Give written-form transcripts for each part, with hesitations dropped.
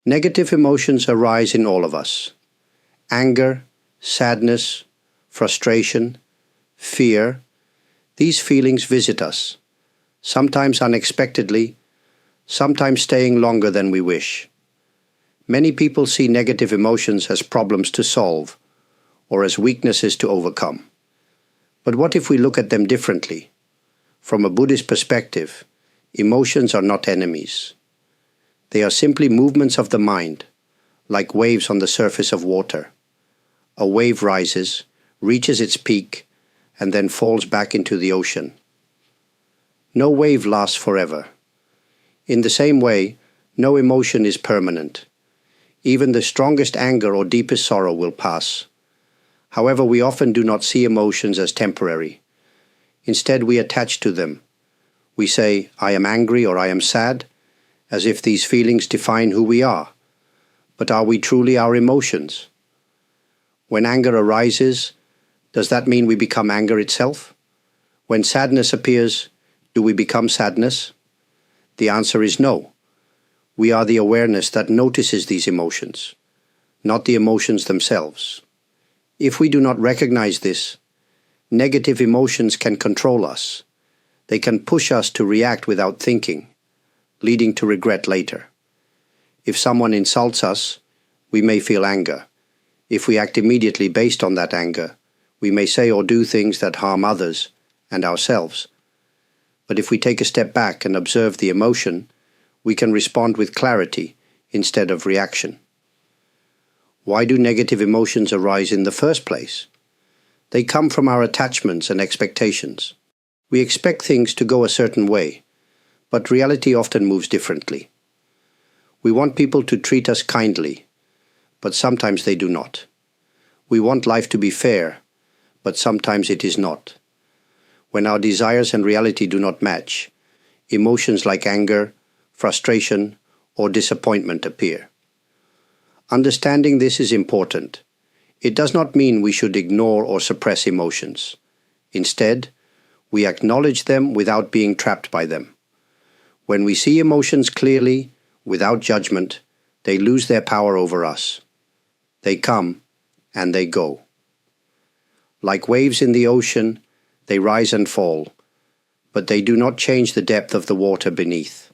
Negative emotions arise in all of us. Anger, sadness, frustration, fear. These feelings visit us, sometimes unexpectedly, sometimes staying longer than we wish. Many people see negative emotions as problems to solve, or as weaknesses to overcome. But what if we look at them differently? From a Buddhist perspective, emotions are not enemies. They are simply movements of the mind, like waves on the surface of water. A wave rises, reaches its peak, and then falls back into the ocean. No wave lasts forever. In the same way, no emotion is permanent. Even the strongest anger or deepest sorrow will pass. However, we often do not see emotions as temporary. Instead, we attach to them. We say, "I am angry" or "I am sad," as if these feelings define who we are. But are we truly our emotions? When anger arises, does that mean we become anger itself? When sadness appears, do we become sadness? The answer is no. We are the awareness that notices these emotions, not the emotions themselves. If we do not recognize this, negative emotions can control us. They can push us to react without thinking, leading to regret later. If someone insults us, we may feel anger. If we act immediately based on that anger, we may say or do things that harm others and ourselves. But if we take a step back and observe the emotion, we can respond with clarity instead of reaction. Why do negative emotions arise in the first place? They come from our attachments and expectations. We expect things to go a certain way, but reality often moves differently. We want people to treat us kindly, but sometimes they do not. We want life to be fair, but sometimes it is not. When our desires and reality do not match, emotions like anger, frustration, or disappointment appear. Understanding this is important. It does not mean we should ignore or suppress emotions. Instead, we acknowledge them without being trapped by them. When we see emotions clearly, without judgment, they lose their power over us. They come and they go. Like waves in the ocean, they rise and fall, but they do not change the depth of the water beneath.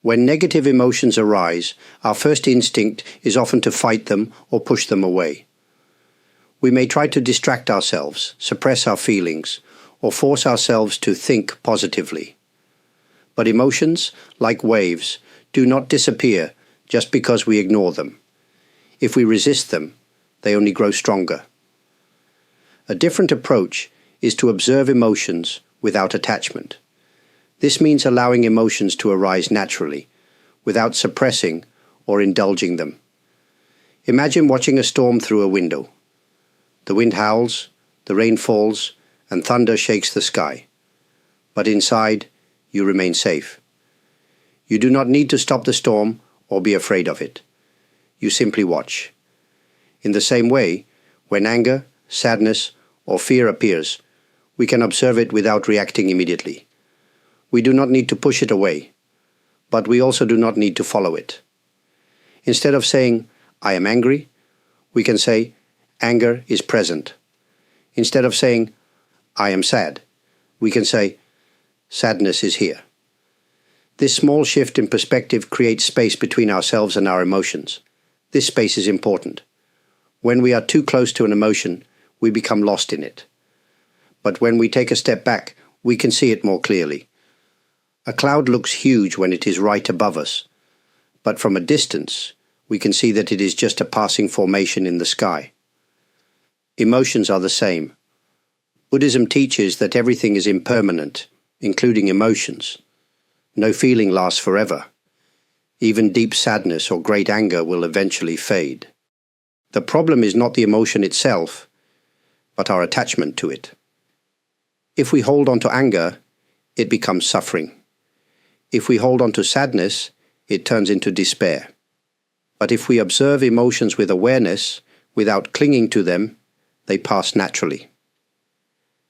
When negative emotions arise, our first instinct is often to fight them or push them away. We may try to distract ourselves, suppress our feelings, or force ourselves to think positively. But emotions, like waves, do not disappear just because we ignore them. If we resist them, they only grow stronger. A different approach is to observe emotions without attachment. This means allowing emotions to arise naturally, without suppressing or indulging them. Imagine watching a storm through a window. The wind howls, the rain falls, and thunder shakes the sky. But inside, you remain safe. You do not need to stop the storm or be afraid of it. You simply watch. In the same way, when anger, sadness, or fear appears, we can observe it without reacting immediately. We do not need to push it away, but we also do not need to follow it. Instead of saying, "I am angry," we can say, "Anger is present." Instead of saying, "I am sad," we can say, "Sadness is here." This small shift in perspective creates space between ourselves and our emotions. This space is important. When we are too close to an emotion, we become lost in it. But when we take a step back, we can see it more clearly. A cloud looks huge when it is right above us, but from a distance, we can see that it is just a passing formation in the sky. Emotions are the same. Buddhism teaches that everything is impermanent, including emotions. No feeling lasts forever. Even deep sadness or great anger will eventually fade. The problem is not the emotion itself, but our attachment to it. If we hold on to anger, it becomes suffering. If we hold on to sadness, it turns into despair. But if we observe emotions with awareness, without clinging to them, they pass naturally.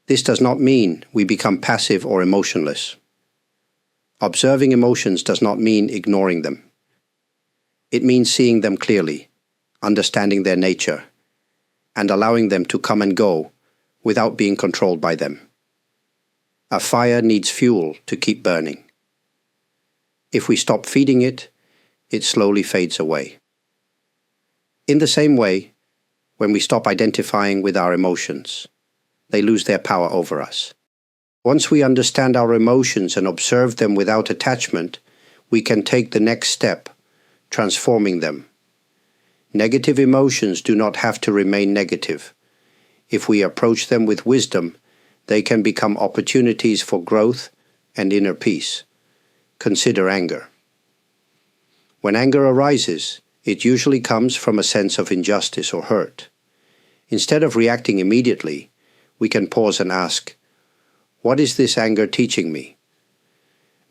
This does not mean we become passive or emotionless. Observing emotions does not mean ignoring them. It means seeing them clearly, understanding their nature, and allowing them to come and go without being controlled by them. A fire needs fuel to keep burning. If we stop feeding it, it slowly fades away. In the same way, when we stop identifying with our emotions, they lose their power over us. Once we understand our emotions and observe them without attachment, we can take the next step, transforming them. Negative emotions do not have to remain negative. If we approach them with wisdom, they can become opportunities for growth and inner peace. Consider anger. When anger arises, it usually comes from a sense of injustice or hurt. Instead of reacting immediately, we can pause and ask, what is this anger teaching me?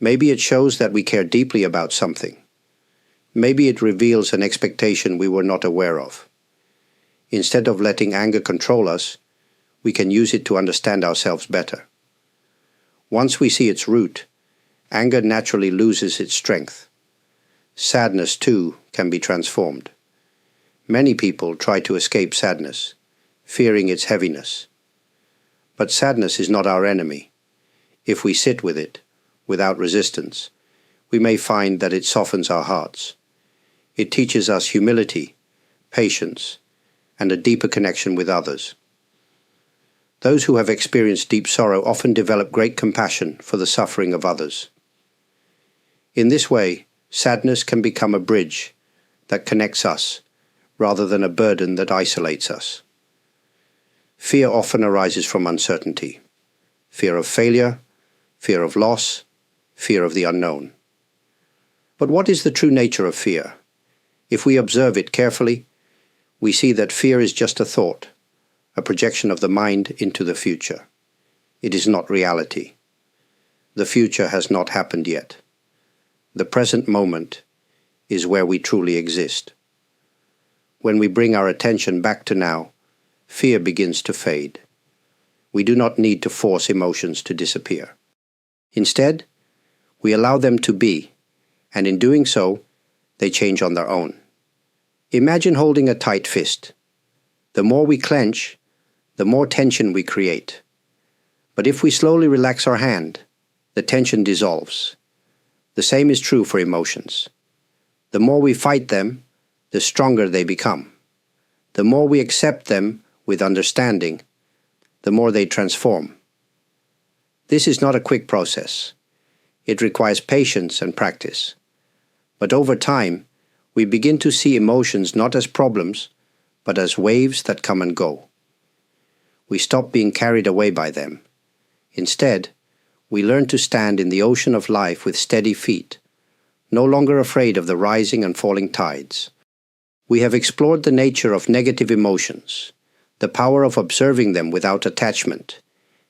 Maybe it shows that we care deeply about something. Maybe it reveals an expectation we were not aware of. Instead of letting anger control us, we can use it to understand ourselves better. Once we see its root, anger naturally loses its strength. Sadness, too, can be transformed. Many people try to escape sadness, fearing its heaviness. But sadness is not our enemy. If we sit with it, without resistance, we may find that it softens our hearts. It teaches us humility, patience, and a deeper connection with others. Those who have experienced deep sorrow often develop great compassion for the suffering of others. In this way, sadness can become a bridge that connects us, rather than a burden that isolates us. Fear often arises from uncertainty. Fear of failure, fear of loss, fear of the unknown. But what is the true nature of fear? If we observe it carefully, we see that fear is just a thought, a projection of the mind into the future. It is not reality. The future has not happened yet. The present moment is where we truly exist. When we bring our attention back to now, fear begins to fade. We do not need to force emotions to disappear. Instead, we allow them to be, and in doing so, they change on their own. Imagine holding a tight fist. The more we clench, the more tension we create. But if we slowly relax our hand, the tension dissolves. The same is true for emotions. The more we fight them, the stronger they become. The more we accept them with understanding, the more they transform. This is not a quick process. It requires patience and practice. But over time, we begin to see emotions not as problems, but as waves that come and go. We stop being carried away by them. Instead, we learn to stand in the ocean of life with steady feet, no longer afraid of the rising and falling tides. We have explored the nature of negative emotions, the power of observing them without attachment,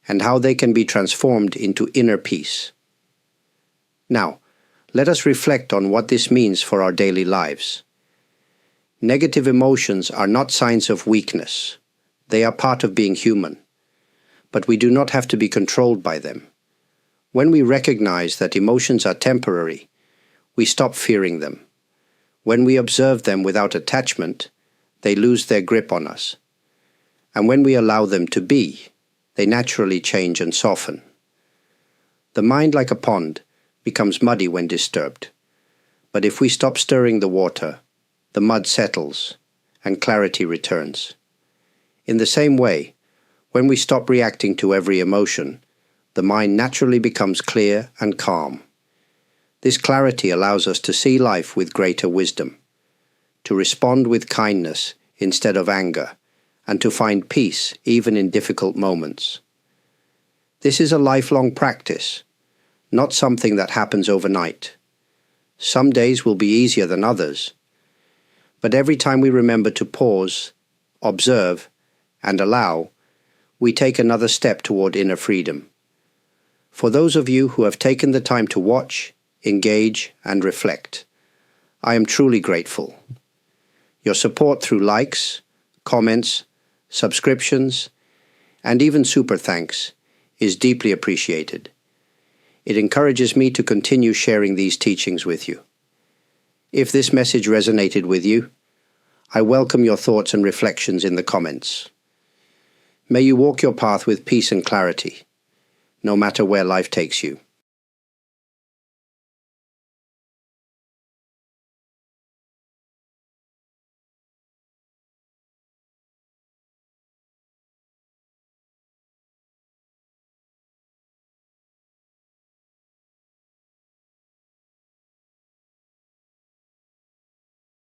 and how they can be transformed into inner peace. Now, let us reflect on what this means for our daily lives. Negative emotions are not signs of weakness. They are part of being human. But we do not have to be controlled by them. When we recognize that emotions are temporary, we stop fearing them. When we observe them without attachment, they lose their grip on us. And when we allow them to be, they naturally change and soften. The mind, like a pond, becomes muddy when disturbed. But if we stop stirring the water, the mud settles and clarity returns. In the same way, when we stop reacting to every emotion, the mind naturally becomes clear and calm. This clarity allows us to see life with greater wisdom, to respond with kindness instead of anger, and to find peace even in difficult moments. This is a lifelong practice, not something that happens overnight. Some days will be easier than others, but every time we remember to pause, observe, and allow, we take another step toward inner freedom. For those of you who have taken the time to watch, engage, and reflect, I am truly grateful. Your support through likes, comments, subscriptions, and even super thanks is deeply appreciated. It encourages me to continue sharing these teachings with you. If this message resonated with you, I welcome your thoughts and reflections in the comments. May you walk your path with peace and clarity, no matter where life takes you.